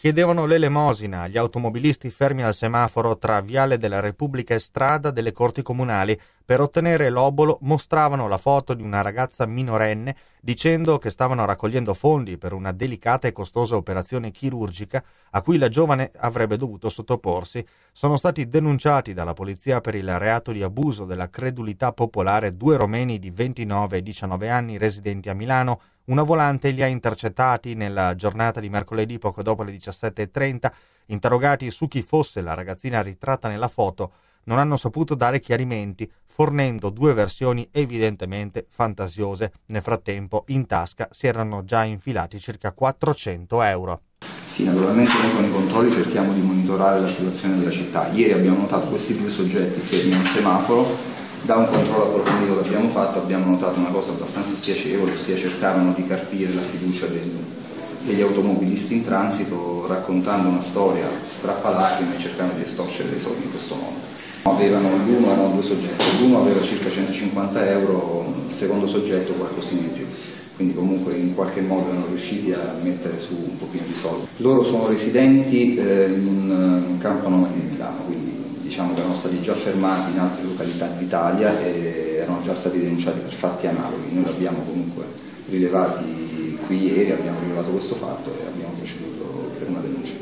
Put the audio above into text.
Chiedevano l'elemosina agli automobilisti fermi al semaforo tra Viale della Repubblica e Strada delle Corti Comunali. Per ottenere l'obolo mostravano la foto di una ragazza minorenne dicendo che stavano raccogliendo fondi per una delicata e costosa operazione chirurgica a cui la giovane avrebbe dovuto sottoporsi. Sono stati denunciati dalla polizia per il reato di abuso della credulità popolare 2 romeni di 29 e 19 anni residenti a Milano. Una volante li ha intercettati nella giornata di mercoledì poco dopo le 17:30. Interrogati su chi fosse la ragazzina ritratta nella foto, non hanno saputo dare chiarimenti, fornendo 2 versioni evidentemente fantasiose. Nel frattempo, in tasca si erano già infilati circa 400 euro. Sì, naturalmente noi con i controlli cerchiamo di monitorare la situazione della città. Ieri abbiamo notato questi 2 soggetti fermi al semaforo. Da un controllo approfondito che abbiamo fatto abbiamo notato una cosa abbastanza spiacevole, ossia cercarono di carpire la fiducia degli automobilisti in transito raccontando una storia strappalacrime e cercando di estorcere dei soldi in questo modo. L'uno erano 2 soggetti, l'uno aveva circa 150 euro, il secondo soggetto qualcosina in più, quindi comunque in qualche modo erano riusciti a mettere su un pochino di soldi. Loro sono residenti in un campo nome di Milano, quindi diciamo che erano stati già fermati in altre località d'Italia e erano già stati denunciati per fatti analoghi. Noi l'abbiamo comunque rilevati qui ieri, abbiamo rilevato questo fatto e abbiamo proceduto per una denuncia.